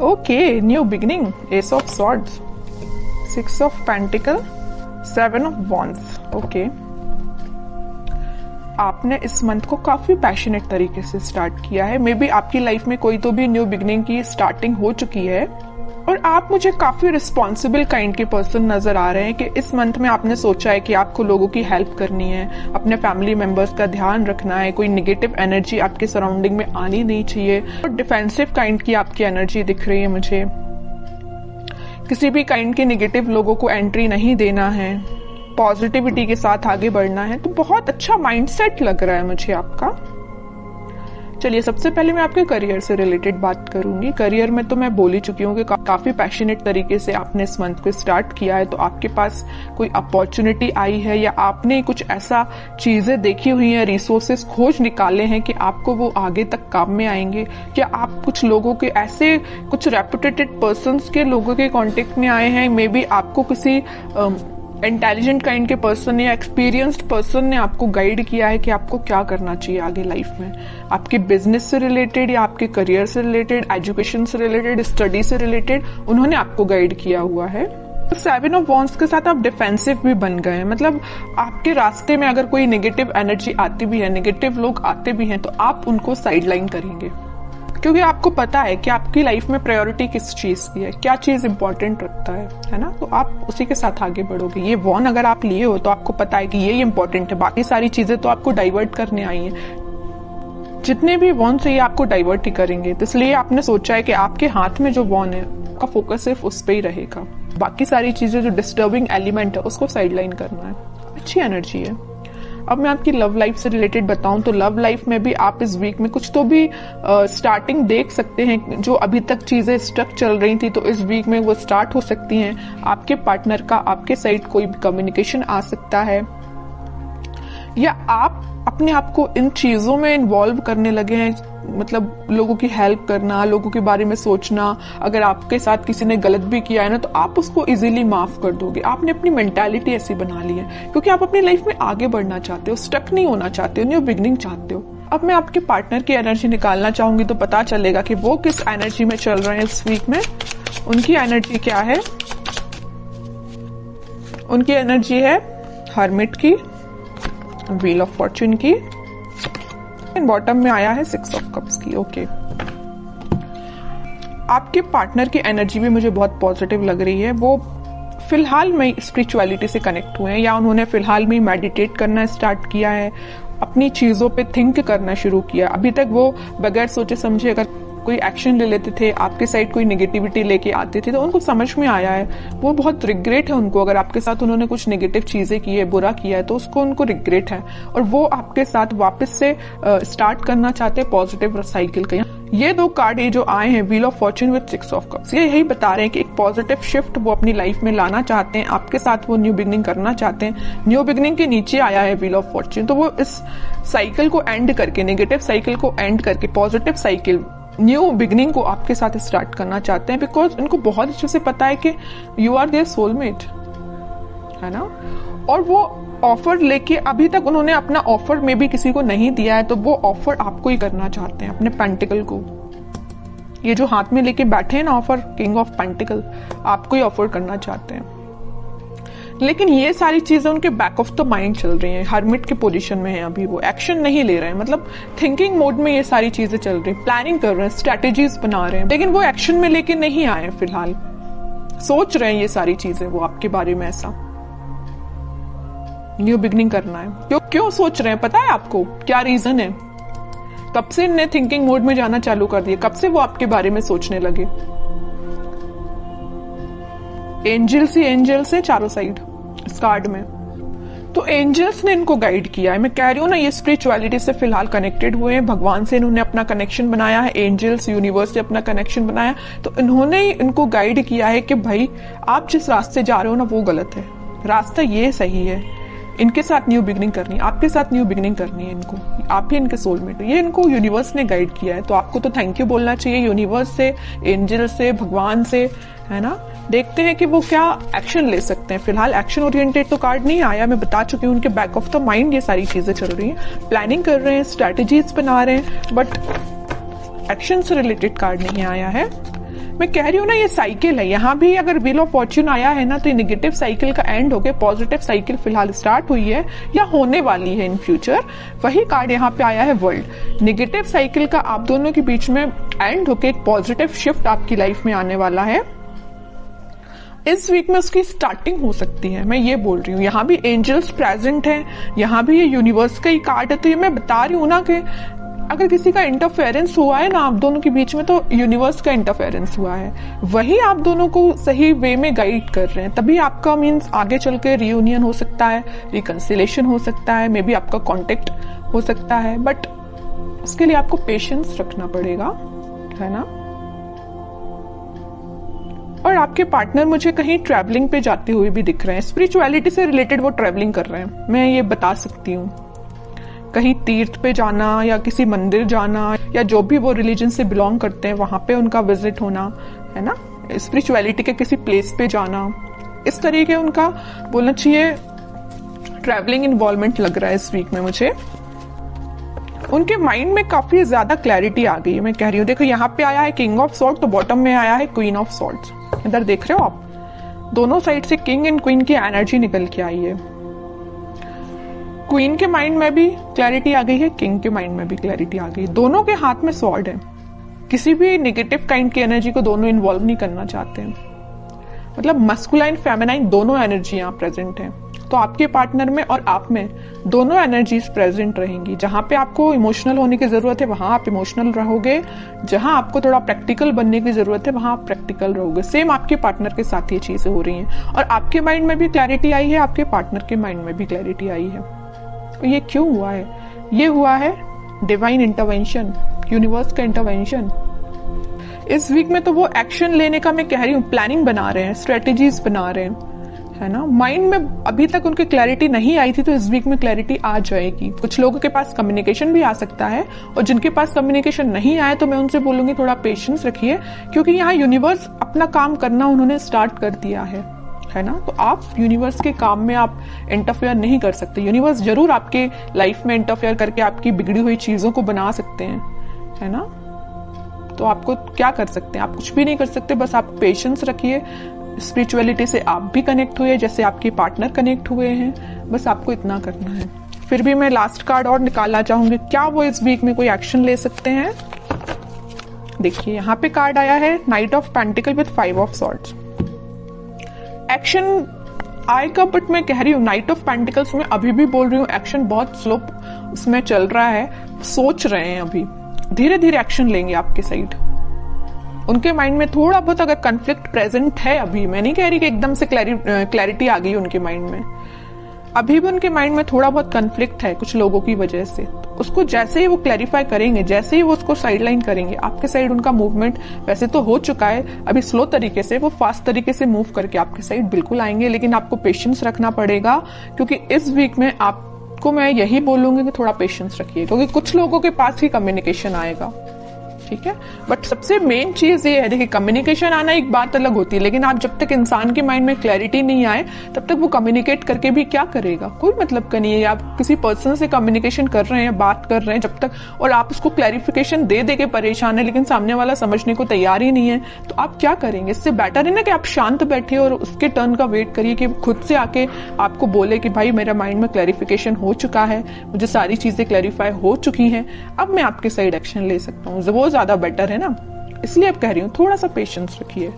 Okay, new beginning, S of swords, 6 of pentacle, 7 of wands. Okay, आपने इस month को काफी पैशनेट तरीके से स्टार्ट किया है। मे बी आपकी लाइफ में कोई तो भी न्यू बिगिनिंग की स्टार्टिंग हो चुकी है और आप मुझे काफी रिस्पॉन्सिबल काइंड के पर्सन नजर आ रहे हैं कि इस मंथ में आपने सोचा है कि आपको लोगों की हेल्प करनी है, अपने फैमिली मेंबर्स का ध्यान रखना है, कोई नेगेटिव एनर्जी आपके सराउंडिंग में आनी नहीं चाहिए। और डिफेंसिव काइंड की आपकी एनर्जी दिख रही है मुझे, किसी भी काइंड के नेगेटिव लोगों को एंट्री नहीं देना है, पॉजिटिविटी के साथ आगे बढ़ना है। तो बहुत अच्छा माइंडसेट लग रहा है मुझे आपका। चलिए, सबसे पहले मैं आपके करियर से रिलेटेड बात करूंगी। करियर में तो मैं बोल ही चुकी हूँ कि काफी पैशनेट तरीके से आपने इस मंथ को स्टार्ट किया है। तो आपके पास कोई अपॉर्चुनिटी आई है या आपने कुछ ऐसा चीजें देखी हुई हैं, रिसोर्सेस खोज निकाले हैं कि आपको वो आगे तक काम में आएंगे। क्या आप कुछ लोगों के ऐसे कुछ रेपुटेटेड पर्संस के लोगों के कांटेक्ट में आए हैं? मे बी आपको किसी इंटेलिजेंट काइंड के पर्सन या एक्सपीरियंस्ड पर्सन ने आपको गाइड किया है कि आपको क्या करना चाहिए आगे लाइफ में। आपके बिजनेस से रिलेटेड या आपके करियर से रिलेटेड, एजुकेशन से रिलेटेड, स्टडी से रिलेटेड उन्होंने आपको गाइड किया हुआ है। 7 ऑफ वॉन्ड्स के साथ आप डिफेंसिव भी बन गए हैं। मतलब आपके रास्ते में अगर कोई नेगेटिव एनर्जी आती भी है, नेगेटिव लोग आते भी हैं, तो आप उनको साइडलाइन करेंगे, क्योंकि आपको पता है कि आपकी लाइफ में प्रायोरिटी किस चीज की है, क्या चीज इंपॉर्टेंट रखता है ना। तो आप उसी के साथ आगे बढ़ोगे। ये वॉन अगर आप लिए हो तो आपको पता है कि ये इंपॉर्टेंट है, बाकी सारी चीजें तो आपको डाइवर्ट करने आई हैं। जितने भी वॉन से ये आपको डाइवर्ट ही करेंगे, तो इसलिए आपने सोचा है कि आपके हाथ में जो वॉन है आपका फोकस सिर्फ उस पर ही रहेगा। बाकी सारी चीजें जो डिस्टर्बिंग एलिमेंट है उसको साइडलाइन करना है। अच्छी एनर्जी है। अब मैं आपकी लव लाइफ से रिलेटेड बताऊं तो लव लाइफ में भी आप इस वीक में कुछ तो भी स्टार्टिंग देख सकते हैं। जो अभी तक चीजें स्टक चल रही थी तो इस वीक में वो स्टार्ट हो सकती हैं। आपके पार्टनर का आपके साइड कोई भी कम्युनिकेशन आ सकता है, या आप अपने आप को इन चीजों में इन्वॉल्व करने लगे हैं। मतलब लोगों की हेल्प करना, लोगों के बारे में सोचना। अगर आपके साथ किसी ने गलत भी किया है ना, तो आप उसको इजीली माफ कर दोगे। आपने अपनी मेंटालिटी ऐसी बना ली है क्योंकि आप अपनी लाइफ में आगे बढ़ना चाहते हो, स्टक नहीं होना चाहते हो, न्यू बिगिनिंग चाहते हो। अब मैं आपके पार्टनर की एनर्जी निकालना चाहूंगी तो पता चलेगा कि वो किस एनर्जी में चल रहे हैं इस वीक में। उनकी एनर्जी क्या है? उनकी एनर्जी है हर्मिट की, व्हील ऑफ फॉर्च्यून की, बॉटम में आया है 6 ऑफ कप्स की। ओके, आपके पार्टनर की एनर्जी भी मुझे बहुत पॉजिटिव लग रही है। वो फिलहाल में स्पिरिचुअलिटी से कनेक्ट हुए हैं, या उन्होंने फिलहाल में मेडिटेट करना स्टार्ट किया है, अपनी चीजों पे थिंक करना शुरू किया। अभी तक वो बगैर सोचे समझे अगर कोई एक्शन ले लेते थे, आपके साइड कोई नेगेटिविटी लेके आते थे, तो उनको समझ में आया है। वो बहुत रिग्रेट है उनको, अगर आपके साथ उन्होंने कुछ नेगेटिव चीजें की है, बुरा किया है, तो उसको उनको रिग्रेट है और वो आपके साथ वापस से स्टार्ट करना चाहते हैं पॉजिटिव साइकिल का। ये 2 कार्ड ये जो आए हैं, wheel of Fortune with 6 of cups, ये यही बता रहे हैं कि एक पॉजिटिव शिफ्ट वो अपनी लाइफ में लाना चाहते हैं। आपके साथ वो न्यू बिगिनिंग करना चाहते हैं। न्यू बिगिनिंग के नीचे आया है व्हील ऑफ फॉर्च्यून, तो वो इस साइकिल को एंड करके, नेगेटिव साइकिल को एंड करके पॉजिटिव साइकिल, न्यू बिगिनिंग को आपके साथ स्टार्ट करना चाहते हैं। बिकॉज उनको बहुत अच्छे से पता है कि यू आर देयर सोलमेट, है ना। और वो ऑफर लेके, अभी तक उन्होंने अपना ऑफर में भी किसी को नहीं दिया है, तो वो ऑफर आपको ही करना चाहते हैं, अपने पेंटिकल को। ये जो हाथ में लेके बैठे हैं ना ऑफर, किंग ऑफ पेंटिकल, आपको ही ऑफर करना चाहते हैं। लेकिन ये सारी चीजें उनके बैक ऑफ द माइंड चल रही हैं। हर्मिट के पोजीशन में है अभी, वो एक्शन नहीं ले रहे हैं। मतलब थिंकिंग मोड में ये सारी चीजें चल रही हैं, प्लानिंग कर रहे हैं, स्ट्रेटेजीज बना रहे हैं, लेकिन वो एक्शन में लेके नहीं आए फिलहाल। सोच रहे हैं ये सारी चीजें वो आपके बारे में, ऐसा न्यू बिगिनिंग करना है। क्यों सोच रहे हैं पता है आपको? क्या रीजन है? कब से इन्हें थिंकिंग मोड में जाना चालू कर दिया? कब से वो आपके बारे में सोचने लगे? एंजल्स ही एंजल्स है चारों साइड इस कार्ड में। तो एंजल्स ने इनको गाइड किया है। मैं कह रही हूँ ना, ये स्पिरिचुअलिटी से फिलहाल कनेक्टेड हुए हैं, भगवान से इन्होंने अपना कनेक्शन बनाया है, एंजल्स यूनिवर्स से अपना कनेक्शन बनाया। तो इन्होंने ही इनको गाइड किया है कि भाई आप जिस रास्ते जा रहे हो ना वो गलत है, रास्ता ये सही है। इनके साथ न्यू बिगिनिंग करनी है, आपके साथ न्यू बिगिनिंग करनी है इनको, आप ही इनके सोलमेट हो। ये इनको यूनिवर्स ने गाइड किया है, तो आपको तो थैंक यू बोलना चाहिए यूनिवर्स से, एंजल से, भगवान से, है ना। देखते हैं कि वो क्या एक्शन ले सकते हैं। फिलहाल एक्शन ओरिएंटेड तो कार्ड नहीं आया, मैं बता चुकी हूँ। उनके बैक ऑफ द माइंड ये सारी चीजें चल रही हैं, प्लानिंग कर रहे हैं, स्ट्रैटेजीज बना रहे हैं, बट एक्शन से रिलेटेड कार्ड नहीं आया है। मैं कह रही हूँ ना, ये साइकिल है। यहाँ भी अगर व्हील ऑफ फॉर्च्यून आया है ना, तो ये नेगेटिव साइकिल का एंड होके पॉजिटिव साइकिल फिलहाल स्टार्ट हुई है या होने वाली है इन फ्यूचर। वही कार्ड यहाँ पे आया है वर्ल्ड। नेगेटिव साइकिल का आप दोनों के बीच में एंड होके एक पॉजिटिव शिफ्ट आपकी लाइफ में आने वाला है। इस वीक में उसकी स्टार्टिंग हो सकती है, मैं ये बोल रही हूँ। यहाँ भी एंजल्स प्रेजेंट हैं, यहाँ भी ये यूनिवर्स का ही कार्ड है। तो ये मैं बता रही हूँ ना कि अगर किसी का इंटरफेरेंस हुआ है ना आप दोनों के बीच में, तो यूनिवर्स का इंटरफेरेंस हुआ है, वही आप दोनों को सही वे में गाइड कर रहे हैं। तभी आपका मीन्स आगे चल के रियूनियन हो सकता है, रिकंसिलेशन हो सकता है, मे बी आपका कॉन्टेक्ट हो सकता है। बट उसके लिए आपको पेशेंस रखना पड़ेगा, है ना। और आपके पार्टनर मुझे कहीं ट्रैवलिंग पे जाते हुए भी दिख रहे हैं। स्पिरिचुअलिटी से रिलेटेड वो ट्रैवलिंग कर रहे हैं, मैं ये बता सकती हूँ। कहीं तीर्थ पे जाना या किसी मंदिर जाना, या जो भी वो रिलीजन से बिलोंग करते हैं वहां पे उनका विजिट होना, है ना। स्पिरिचुअलिटी के किसी प्लेस पे जाना, इस तरीके उनका बोलना चाहिए ट्रैवलिंग इन्वॉल्वमेंट लग रहा है इस वीक में मुझे। उनके माइंड में काफी ज्यादा क्लैरिटी आ गई है, मैं कह रही हूँ। देखो यहाँ पे आया है किंग ऑफ सॉर्ड, तो बॉटम में आया है क्वीन ऑफ सॉर्ड्स। इधर देख रहे हो आप, दोनों साइड से किंग एंड क्वीन की एनर्जी निकल के आई है। क्वीन के माइंड में भी क्लैरिटी आ गई है, किंग के माइंड में भी क्लैरिटी आ गई। दोनों के हाथ में स्वॉर्ड है। किसी भी नेगेटिव काइंड की एनर्जी को दोनों इन्वॉल्व नहीं करना चाहते हैं। मतलब मस्कुलाइन फेमिनाइन दोनों एनर्जी यहाँ प्रेजेंट है। तो आपके पार्टनर में और आप में दोनों एनर्जीज प्रेजेंट रहेंगी। जहां पे आपको इमोशनल होने की जरूरत है वहां आप इमोशनल रहोगे, जहां आपको थोड़ा प्रैक्टिकल बनने की जरूरत है वहां आप प्रैक्टिकल रहोगे। सेम आपके पार्टनर के साथ ये चीजें हो रही हैं। और आपके माइंड में भी क्लैरिटी आई है, आपके पार्टनर के माइंड में भी क्लैरिटी आई है। ये क्यों हुआ है? ये हुआ है डिवाइन इंटरवेंशन, यूनिवर्स का इंटरवेंशन। इस वीक में तो वो एक्शन लेने का मैं कह रही हूँ, प्लानिंग बना रहे हैं, स्ट्रेटेजीज बना रहे हैं, है ना। माइंड में अभी तक उनकी क्लैरिटी नहीं आई थी, तो इस वीक में क्लैरिटी आ जाएगी। कुछ लोगों के पास कम्युनिकेशन भी आ सकता है, और जिनके पास कम्युनिकेशन नहीं आया तो मैं उनसे बोलूंगी थोड़ा पेशेंस रखिए, क्योंकि यहाँ यूनिवर्स अपना काम करना उन्होंने स्टार्ट कर दिया है ना। तो आप यूनिवर्स के काम में आप इंटरफेयर नहीं कर सकते। यूनिवर्स जरूर आपके लाइफ में इंटरफेयर करके आपकी बिगड़ी हुई चीजों को बना सकते हैं, है ना। तो आपको क्या कर सकते हैं? आप कुछ भी नहीं कर सकते, बस आप पेशेंस रखिए। स्पिरिचुअलिटी से आप भी कनेक्ट हुए जैसे आपके पार्टनर कनेक्ट हुए हैं, बस आपको इतना करना है। फिर भी मैं लास्ट कार्ड और निकालना चाहूंगी, क्या वो इस वीक में कोई एक्शन ले सकते हैं। देखिए यहाँ पे कार्ड आया है night of pentacle with 5 of swords. Action आएगा, बट मैं कह रही हूँ नाइट ऑफ पेंटिकल्स में अभी भी बोल रही हूँ एक्शन बहुत स्लो उसमें चल रहा है। सोच रहे हैं, अभी धीरे धीरे एक्शन लेंगे आपके साइड। उनके माइंड में थोड़ा बहुत अगर कन्फ्लिक्ट प्रेजेंट है अभी, मैं नहीं कह रही कि एकदम से क्लैरिटी आ गई उनके माइंड में, अभी भी उनके माइंड में थोड़ा बहुत कन्फ्लिक्ट है कुछ लोगों की वजह से। तो उसको जैसे ही वो क्लैरिफाई करेंगे, जैसे ही वो उसको साइडलाइन करेंगे, आपके साइड उनका मूवमेंट वैसे तो हो चुका है, अभी स्लो तरीके से, वो फास्ट तरीके से मूव करके आपके साइड बिल्कुल आएंगे। लेकिन आपको पेशेंस रखना पड़ेगा, क्योंकि इस वीक में आपको मैं यही बोलूंगी कि थोड़ा पेशेंस रखिए, क्योंकि कुछ लोगों के पास ही कम्युनिकेशन आएगा, ठीक है। बट सबसे मेन चीज ये है, देखिए कम्युनिकेशन आना एक बात अलग होती है, लेकिन आप जब तक इंसान के माइंड में क्लैरिटी नहीं आए तब तक वो कम्युनिकेट करके भी क्या करेगा, कोई मतलब का नहीं है। आप किसी पर्सन से कम्युनिकेशन कर रहे हैं, बात कर रहे हैं जब तक, और आप उसको क्लैरिफिकेशन दे दे के परेशान है, लेकिन सामने वाला समझने को तैयार ही नहीं है, तो आप क्या करेंगे। इससे बेटर है ना कि आप शांत बैठिए और उसके टर्न का वेट करिए कि खुद से आके आपको बोले कि भाई मेरा माइंड में क्लैरिफिकेशन हो चुका है, मुझे सारी चीजें क्लैरिफाई हो चुकी हैं, अब मैं आपके साइड एक्शन ले सकता हूँ। वो ज्यादा बेटर है ना, इसलिए अब कह रही हूँ थोड़ा सा पेशेंस रखिए।